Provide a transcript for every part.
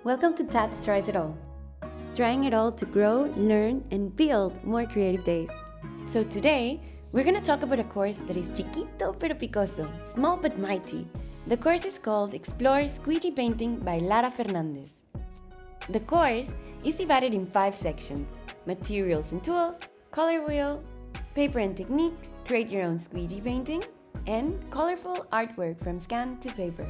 Welcome to Tatts Tries It All. Trying it all to grow, learn, and build more creative days. So today, we're going to talk about a course that is chiquito pero picoso, small but mighty. The course is called Explore Squeegee Painting by Lara Fernandez. The course is divided in 5 sections: materials and tools, color wheel, paper and techniques, create your own squeegee painting, and colorful artwork from scan to paper.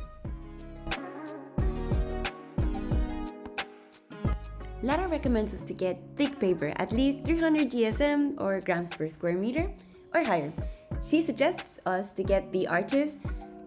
Lara recommends us to get thick paper, at least 300 GSM or grams per square meter or higher. She suggests us to get the Arches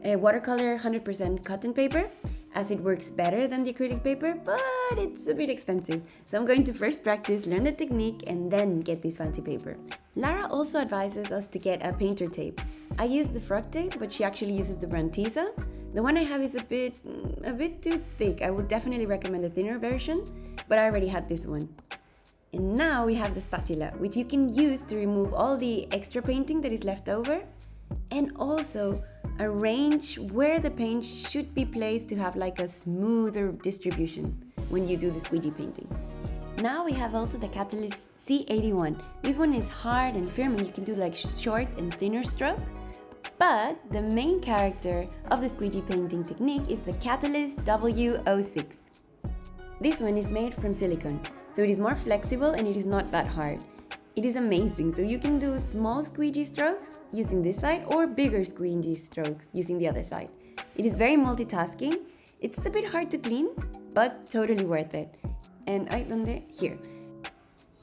watercolor 100% cotton paper, as it works better than the acrylic paper, but it's a bit expensive. So I'm going to first practice, learn the technique, and then get this fancy paper. Lara also advises us to get a painter tape. I use the frog tape, but she actually uses the brand Tisa. The one I have is a bit too thick. I would definitely recommend a thinner version, but I already had this one. And now we have the spatula, which you can use to remove all the extra painting that is left over, and also arrange where the paint should be placed to have like a smoother distribution when you do the squeegee painting. Now we have also the Catalyst C81. This one is hard and firm, and you can do like short and thinner strokes. But the main character of the squeegee painting technique is the Catalyst W06. This one is made from silicone, so it is more flexible and it is not that hard. It is amazing, so you can do small squeegee strokes using this side or bigger squeegee strokes using the other side. It is very multitasking. It's a bit hard to clean, but totally worth it. And here.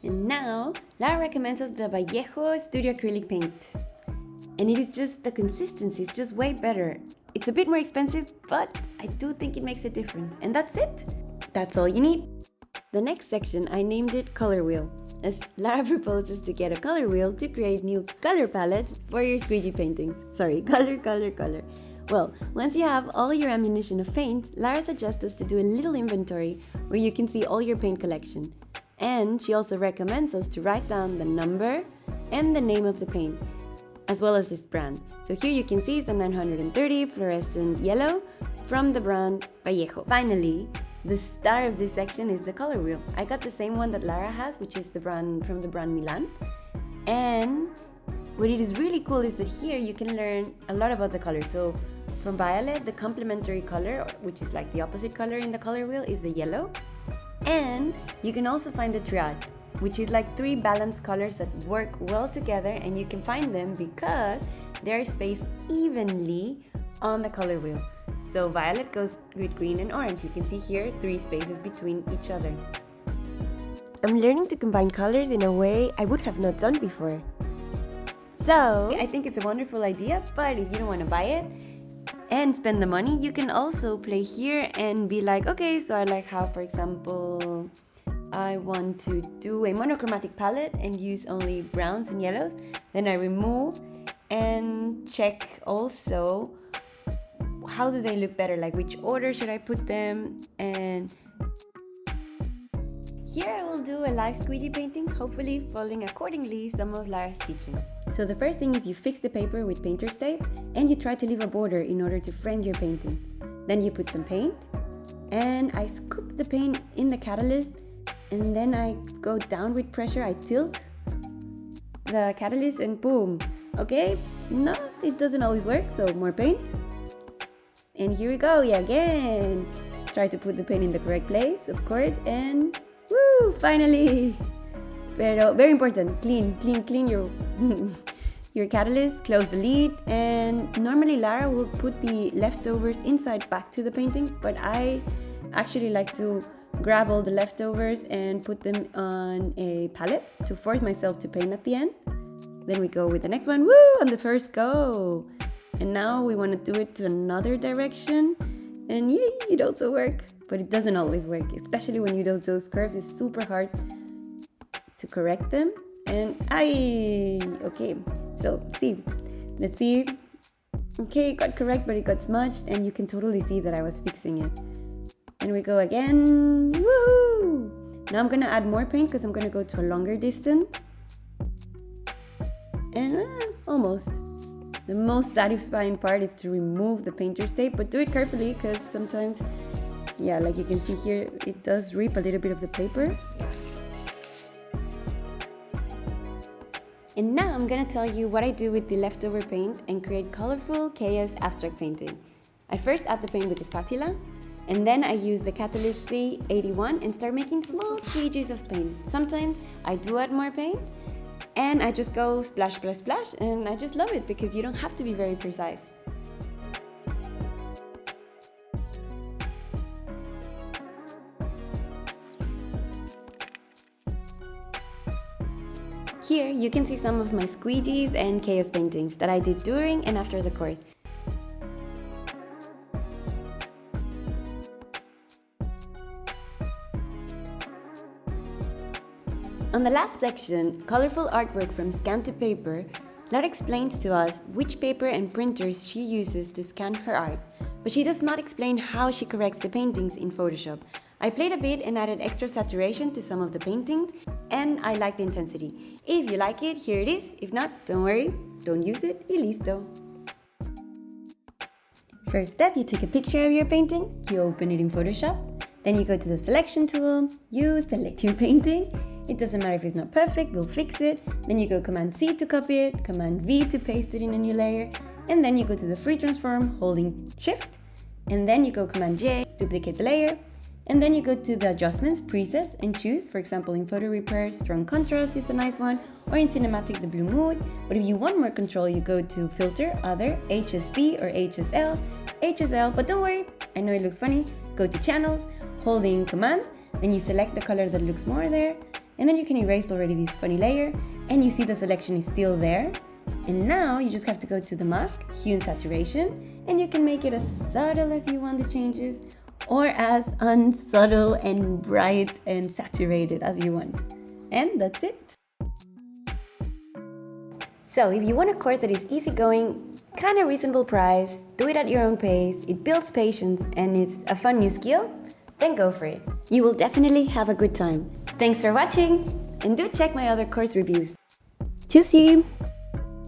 And now, Lara recommends us the Vallejo Studio Acrylic Paint. And it is just, the consistency is just way better. It's a bit more expensive, but I do think it makes a difference. And that's it. That's all you need. The next section, I named it Color Wheel, as Lara proposes to get a color wheel to create new color palettes for your squeegee paintings. Sorry, color. Well, once you have all your ammunition of paint, Lara suggests us to do a little inventory where you can see all your paint collection. And she also recommends us to write down the number and the name of the paint, as well as this brand. So here you can see it's the 930 fluorescent yellow from the brand Vallejo. Finally, the star of this section is the color wheel. I got the same one that Lara has, which is the brand from the brand Milan. And what it is really cool is that here you can learn a lot about the color. So from violet, the complementary color, which is like the opposite color in the color wheel, is the yellow. And you can also find the triad, which is like 3 balanced colors that work well together, and you can find them because they're spaced evenly on the color wheel. So violet goes with green and orange. You can see here 3 spaces between each other. I'm learning to combine colors in a way I would have not done before. So I think it's a wonderful idea, but if you don't want to buy it and spend the money, you can also play here and be like, okay, so I like how, for example, I want to do a monochromatic palette and use only browns and yellows. Then I remove and check also how do they look better, like which order should I put them. And here I will do a live squeegee painting, hopefully following accordingly some of Lara's teachings. So the first thing is you fix the paper with painter's tape and you try to leave a border in order to frame your painting. Then you put some paint, and I scoop the paint in the catalyst, and then I go down with pressure. I tilt the catalyst and boom. Okay, no, it doesn't always work, so more paint. And here we go, again. Try to put the paint in the correct place, of course, and woo, finally. Pero very important, clean your your catalyst, close the lid. And normally Lara will put the leftovers inside back to the painting, but I actually like to grab all the leftovers and put them on a palette to force myself to paint at the end. Then we go with the next one, woo, on the first go. And now we want to do it to another direction, and yay, it also works. But it doesn't always work, especially when you do those curves. It's super hard to correct them. And okay, so let's see. Okay, it got correct, but it got smudged, and you can totally see that I was fixing it. And we go again, woohoo! Now I'm gonna add more paint because I'm gonna go to a longer distance. And almost. The most satisfying part is to remove the painter's tape, but do it carefully because sometimes Yeah, like you can see here, it does rip a little bit of the paper. And now I'm gonna tell you what I do with the leftover paint and create colorful chaos abstract painting. I first add the paint with the spatula, and then I use the Catalyst C81 and start making small squeegees of paint. Sometimes I do add more paint, and I just go splash, splash, splash, and I just love it because you don't have to be very precise. Here you can see some of my squeegees and chaos paintings that I did during and after the course. On the last section, colorful artwork from Scan to Paper, Lara explains to us which paper and printers she uses to scan her art, but she does not explain how she corrects the paintings in Photoshop. I played a bit and added extra saturation to some of the paintings, and I like the intensity. If you like it, here it is. If not, don't worry, don't use it, y listo. First step, you take a picture of your painting, you open it in Photoshop, then you go to the selection tool, you select your painting. It doesn't matter if it's not perfect, we'll fix it. Then you go Command C to copy it, Command V to paste it in a new layer, and then you go to the free transform holding Shift, and then you go Command J, duplicate the layer, and then you go to the adjustments, presets, and choose, for example in Photo Repair, strong contrast is a nice one, or in cinematic the blue mood. But if you want more control, you go to filter, other, HSV or HSL, but don't worry, I know it looks funny, go to channels, holding Command, then you select the color that looks more there, and then you can erase already this funny layer, and you see the selection is still there. And now you just have to go to the mask, hue and saturation, and you can make it as subtle as you want the changes, or as unsubtle and bright and saturated as you want. And that's it. So if you want a course that is easygoing, kind of reasonable price, do it at your own pace, it builds patience, and it's a fun new skill, then go for it. You will definitely have a good time. Thanks for watching, and do check my other course reviews. Tschüssi!